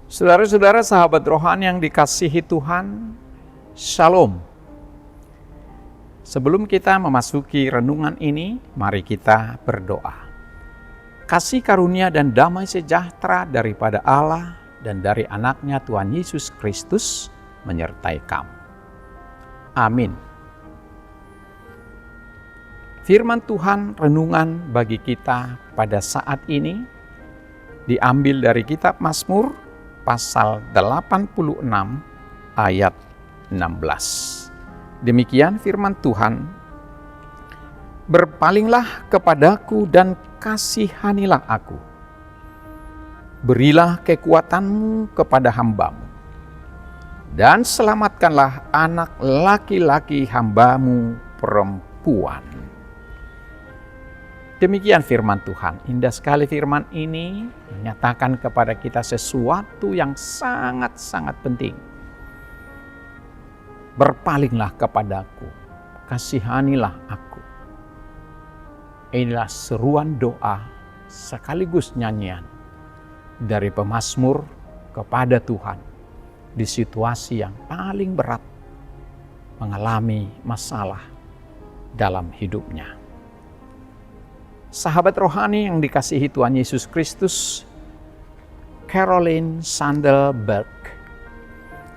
Saudara-saudara, sahabat rohani yang dikasihi Tuhan, Shalom. Sebelum kita memasuki renungan ini, mari kita berdoa. Kasih karunia dan damai sejahtera daripada Allah dan dari anaknya Tuhan Yesus Kristus menyertai kamu. Amin. Firman Tuhan renungan bagi kita pada saat ini diambil dari kitab Mazmur pasal 86 ayat 16. Demikian firman Tuhan, "Berpalinglah kepadaku dan kasihanilah aku. Berilah kekuatanmu kepada hambamu, dan selamatkanlah anak laki-laki hambamu perempuan." Demikian firman Tuhan. Indah sekali firman ini menyatakan kepada kita sesuatu yang sangat-sangat penting. Berpalinglah kepadaku, kasihanilah aku. Inilah seruan doa sekaligus nyanyian dari pemazmur kepada Tuhan di situasi yang paling berat mengalami masalah dalam hidupnya. Sahabat rohani yang dikasihi Tuhan Yesus Kristus, Caroline Sandelberg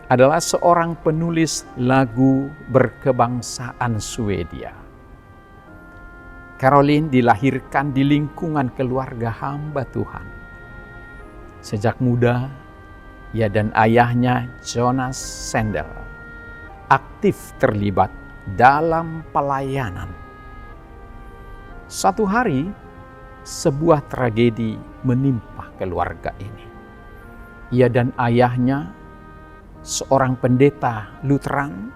adalah seorang penulis lagu berkebangsaan Swedia. Caroline dilahirkan di lingkungan keluarga hamba Tuhan. Sejak muda, ia dan ayahnya Jonas Sandel aktif terlibat dalam pelayanan. Satu hari, sebuah tragedi menimpa keluarga ini. Ia dan ayahnya, seorang pendeta Lutheran,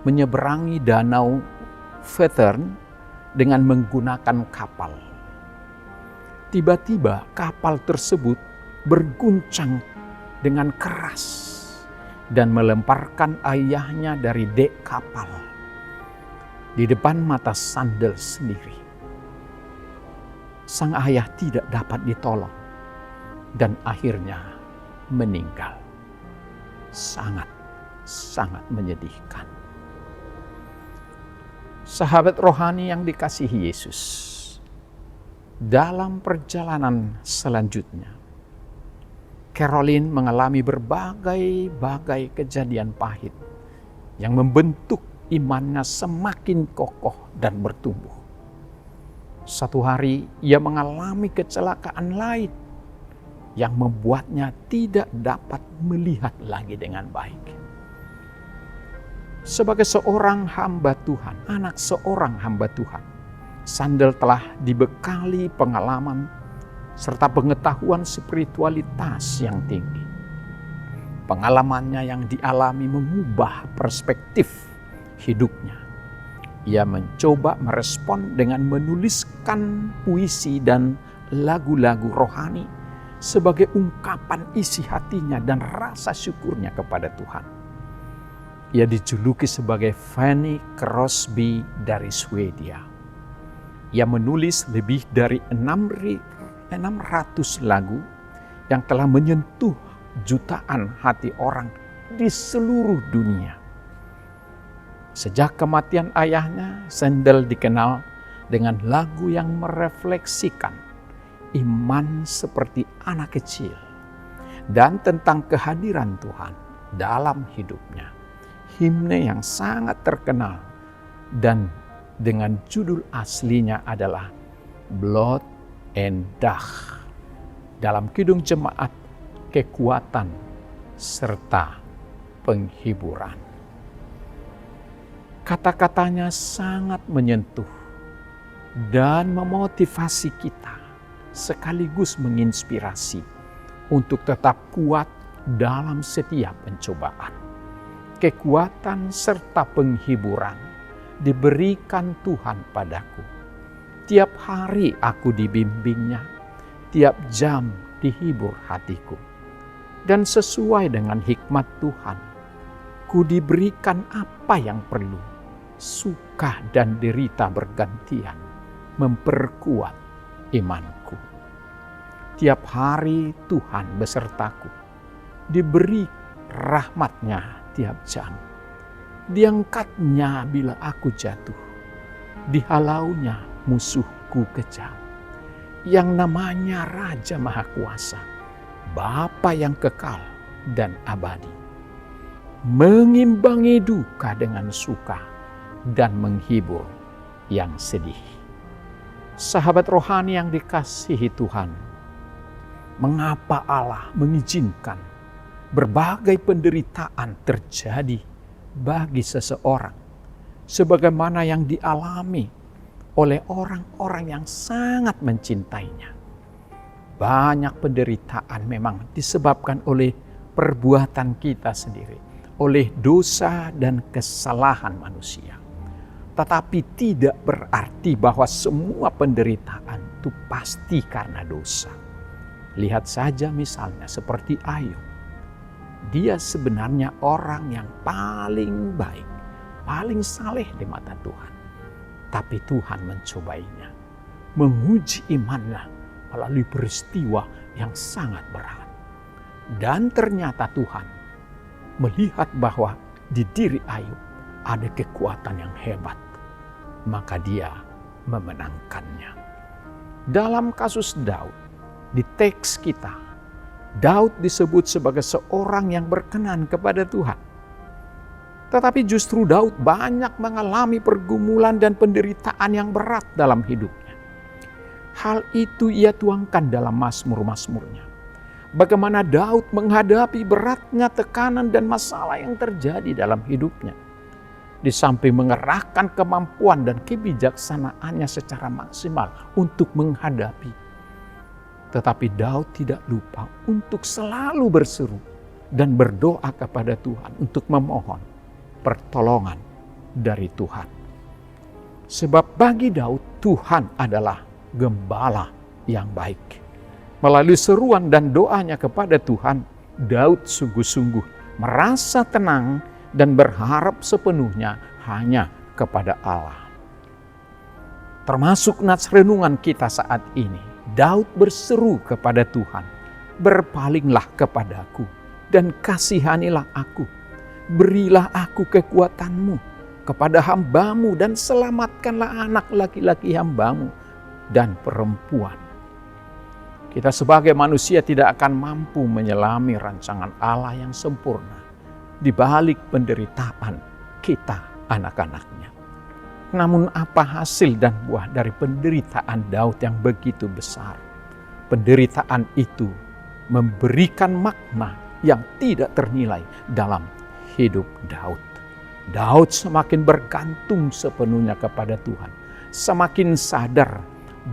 menyeberangi danau Vättern dengan menggunakan kapal. Tiba-tiba kapal tersebut berguncang dengan keras dan melemparkan ayahnya dari dek kapal di depan mata Sandel sendiri. Sang ayah tidak dapat ditolong dan akhirnya meninggal. Sangat menyedihkan. Sahabat rohani yang dikasihi Yesus, dalam perjalanan selanjutnya, Caroline mengalami berbagai kejadian pahit yang membentuk imannya semakin kokoh dan bertumbuh. Satu hari ia mengalami kecelakaan lain yang membuatnya tidak dapat melihat lagi dengan baik. Sebagai seorang hamba Tuhan, anak seorang hamba Tuhan, Sandel telah dibekali pengalaman serta pengetahuan spiritualitas yang tinggi. Pengalamannya yang dialami mengubah perspektif hidupnya. Ia mencoba merespon dengan menuliskan puisi dan lagu-lagu rohani sebagai ungkapan isi hatinya dan rasa syukurnya kepada Tuhan. Ia dijuluki sebagai Fanny Crosby dari Swedia. Ia menulis lebih dari 600 lagu yang telah menyentuh jutaan hati orang di seluruh dunia. Sejak kematian ayahnya, Sandel dikenal dengan lagu yang merefleksikan iman seperti anak kecil dan tentang kehadiran Tuhan dalam hidupnya. Himne yang sangat terkenal dan dengan judul aslinya adalah Blood and Dach, dalam kidung jemaat kekuatan serta penghiburan. Kata-katanya sangat menyentuh dan memotivasi kita, sekaligus menginspirasi untuk tetap kuat dalam setiap pencobaan. Kekuatan serta penghiburan diberikan Tuhan padaku. Tiap hari aku dibimbingnya, tiap jam dihibur hatiku. Dan sesuai dengan hikmat Tuhan, ku diberikan apa yang perlu. Suka dan derita bergantian memperkuat imanku. Tiap hari Tuhan besertaku diberi rahmat-Nya tiap jam. Diangkat-Nya bila aku jatuh, dihalau-Nya musuhku kejam. Yang namanya Raja Maha Kuasa, Bapa yang kekal dan abadi, mengimbangi duka dengan suka dan menghibur yang sedih. Sahabat rohani yang dikasihi Tuhan, mengapa Allah mengizinkan berbagai penderitaan terjadi bagi seseorang sebagaimana yang dialami oleh orang-orang yang sangat mencintainya? Banyak penderitaan memang disebabkan oleh perbuatan kita sendiri, oleh dosa dan kesalahan manusia. Tetapi tidak berarti bahwa semua penderitaan itu pasti karena dosa. Lihat saja misalnya seperti Ayub. Dia sebenarnya orang yang paling baik, paling saleh di mata Tuhan. Tapi Tuhan mencobainya, menguji imannya melalui peristiwa yang sangat berat. Dan ternyata Tuhan melihat bahwa di diri Ayub ada kekuatan yang hebat, maka Dia memenangkannya. Dalam kasus Daud, di teks kita, Daud disebut sebagai seorang yang berkenan kepada Tuhan. Tetapi justru Daud banyak mengalami pergumulan dan penderitaan yang berat dalam hidupnya. Hal itu ia tuangkan dalam mazmur-mazmurnya. Bagaimana Daud menghadapi beratnya tekanan dan masalah yang terjadi dalam hidupnya. Di samping mengerahkan kemampuan dan kebijaksanaannya secara maksimal untuk menghadapi. Tetapi Daud tidak lupa untuk selalu berseru dan berdoa kepada Tuhan untuk memohon pertolongan dari Tuhan. Sebab bagi Daud, Tuhan adalah gembala yang baik. Melalui seruan dan doanya kepada Tuhan, Daud sungguh-sungguh merasa tenang dan berharap sepenuhnya hanya kepada Allah. Termasuk nats renungan kita saat ini, Daud berseru kepada Tuhan, "Berpalinglah kepadaku dan kasihanilah aku. Berilah aku kekuatan-Mu kepada hamba-Mu dan selamatkanlah anak laki-laki hamba-Mu dan perempuan." Kita sebagai manusia tidak akan mampu menyelami rancangan Allah yang sempurna di balik penderitaan kita anak-anaknya. Namun apa hasil dan buah dari penderitaan Daud yang begitu besar? Penderitaan itu memberikan makna yang tidak ternilai dalam hidup Daud. Daud semakin bergantung sepenuhnya kepada Tuhan. Semakin sadar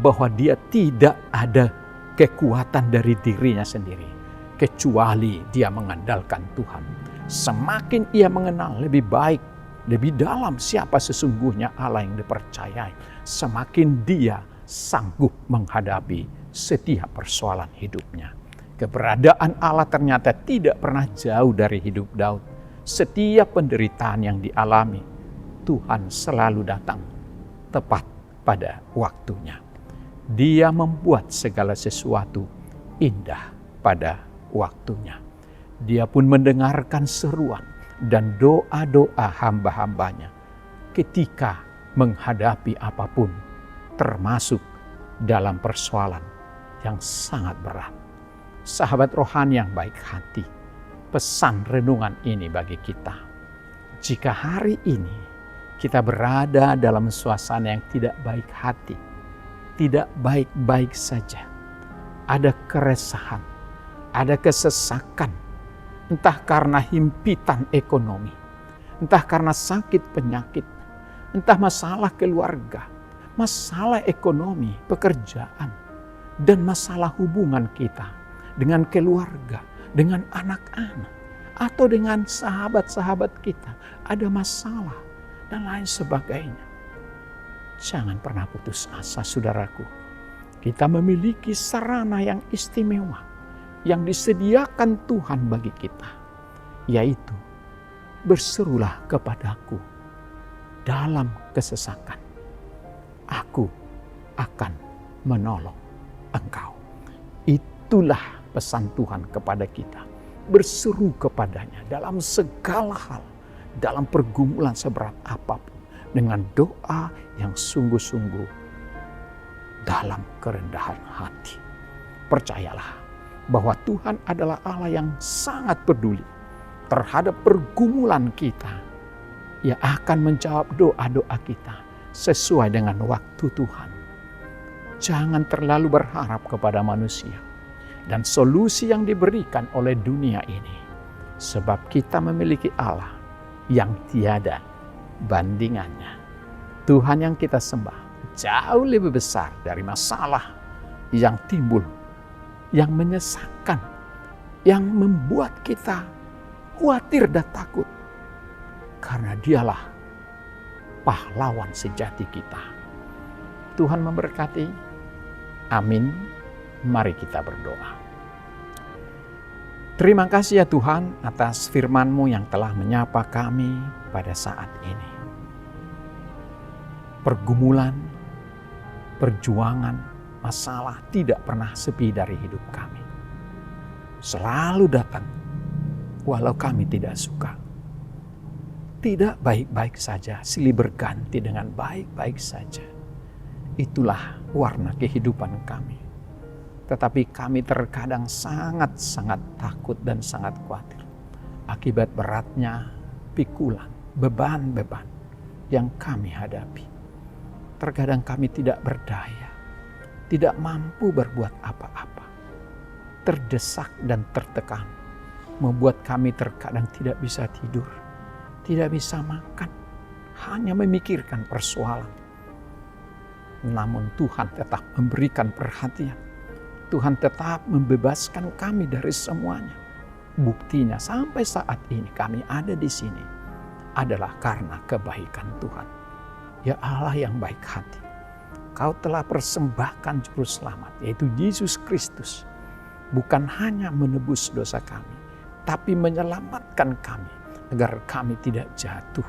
bahwa dia tidak ada kekuatan dari dirinya sendiri, kecuali dia mengandalkan Tuhan. Semakin ia mengenal lebih baik, lebih dalam siapa sesungguhnya Allah yang dipercayai, semakin dia sanggup menghadapi setiap persoalan hidupnya. Keberadaan Allah ternyata tidak pernah jauh dari hidup Daud. Setiap penderitaan yang dialami, Tuhan selalu datang tepat pada waktunya. Dia membuat segala sesuatu indah pada waktunya. Dia pun mendengarkan seruan dan doa-doa hamba-hambanya ketika menghadapi apapun, termasuk dalam persoalan yang sangat berat. Sahabat rohani yang baik hati, pesan renungan ini bagi kita. Jika hari ini kita berada dalam suasana yang tidak baik hati, tidak baik-baik saja, ada keresahan, ada kesesakan, entah karena himpitan ekonomi, entah karena sakit penyakit, entah masalah keluarga, masalah ekonomi, pekerjaan, dan masalah hubungan kita dengan keluarga, dengan anak-anak, atau dengan sahabat-sahabat kita, ada masalah, dan lain sebagainya. Jangan pernah putus asa, saudaraku. Kita memiliki sarana yang istimewa yang disediakan Tuhan bagi kita, yaitu berserulah kepadaku dalam kesesakan. Aku akan menolong engkau. Itulah pesan Tuhan kepada kita. berseru kepadanya dalam segala hal, dalam pergumulan seberat apapun, dengan doa yang sungguh-sungguh dalam kerendahan hati. Percayalah bahwa Tuhan adalah Allah yang sangat peduli terhadap pergumulan kita. Ia akan menjawab doa-doa kita sesuai dengan waktu Tuhan. Jangan terlalu berharap kepada manusia dan solusi yang diberikan oleh dunia ini. Sebab kita memiliki Allah yang tiada bandingannya. Tuhan yang kita sembah jauh lebih besar dari masalah yang timbul, yang menyesakkan, yang membuat kita khawatir dan takut. Karena dialah pahlawan sejati kita. Tuhan memberkati. Amin. Mari kita berdoa. Terima kasih ya Tuhan atas firman-Mu yang telah menyapa kami pada saat ini. Pergumulan, perjuangan, masalah tidak pernah sepi dari hidup kami. Selalu datang, walau kami tidak suka. Tidak baik-baik saja, silih berganti dengan baik-baik saja. Itulah warna kehidupan kami. Tetapi kami terkadang sangat-sangat takut dan sangat khawatir. Akibat beratnya pikulan, beban-beban yang kami hadapi. Terkadang kami tidak berdaya, tidak mampu berbuat apa-apa. Terdesak dan tertekan, membuat kami terkadang tidak bisa tidur, tidak bisa makan, hanya memikirkan persoalan. Namun Tuhan tetap memberikan perhatian. Tuhan tetap membebaskan kami dari semuanya. Buktinya sampai saat ini kami ada di sini adalah karena kebaikan Tuhan. Ya Allah yang baik hati, Kau telah persembahkan juru selamat, yaitu Yesus Kristus. Bukan hanya menebus dosa kami, tapi menyelamatkan kami agar kami tidak jatuh,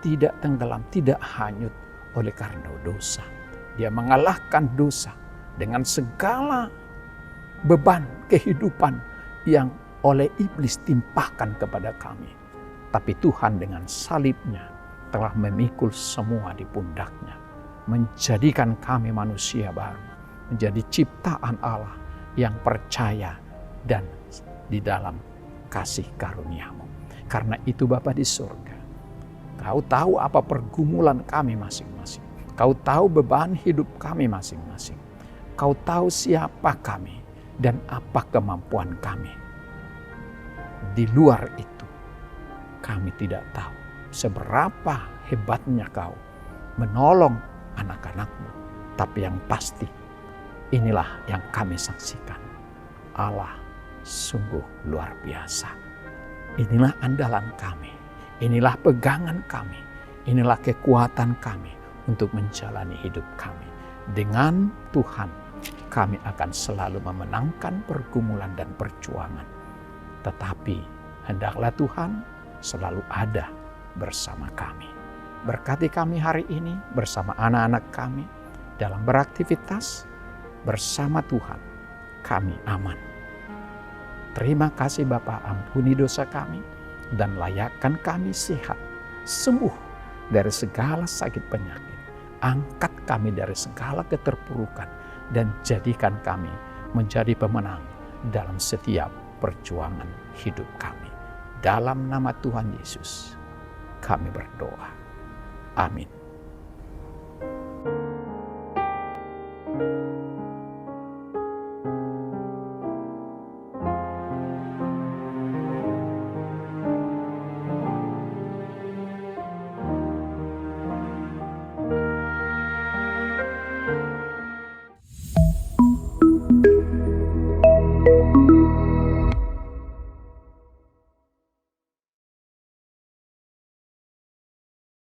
tidak tenggelam, tidak hanyut oleh karena dosa. Dia mengalahkan dosa dengan segala beban kehidupan yang oleh iblis timpahkan kepada kami. Tapi Tuhan dengan salibnya telah memikul semua di pundaknya, menjadikan kami manusia baru, menjadi ciptaan Allah yang percaya dan di dalam kasih karunia-Mu. Karena itu Bapa di surga, Kau tahu apa pergumulan kami masing-masing. Kau tahu beban hidup kami masing-masing. Kau tahu siapa kami dan apa kemampuan kami. Di luar itu, kami tidak tahu seberapa hebatnya Kau menolong anak-anak-Mu. Tapi yang pasti, inilah yang kami saksikan. Allah sungguh luar biasa. Inilah andalan kami. Inilah pegangan kami. Inilah kekuatan kami untuk menjalani hidup kami. Dengan Tuhan, kami akan selalu memenangkan pergumulan dan perjuangan. Tetapi hendaklah Tuhan selalu ada bersama kami. Berkati kami hari ini bersama anak-anak kami dalam beraktivitas bersama Tuhan. Kami aman. Terima kasih Bapa, ampuni dosa kami dan layakkan kami sehat, sembuh dari segala sakit penyakit. Angkat kami dari segala keterpurukan dan jadikan kami menjadi pemenang dalam setiap perjuangan hidup kami. Dalam nama Tuhan Yesus, kami berdoa. Amin.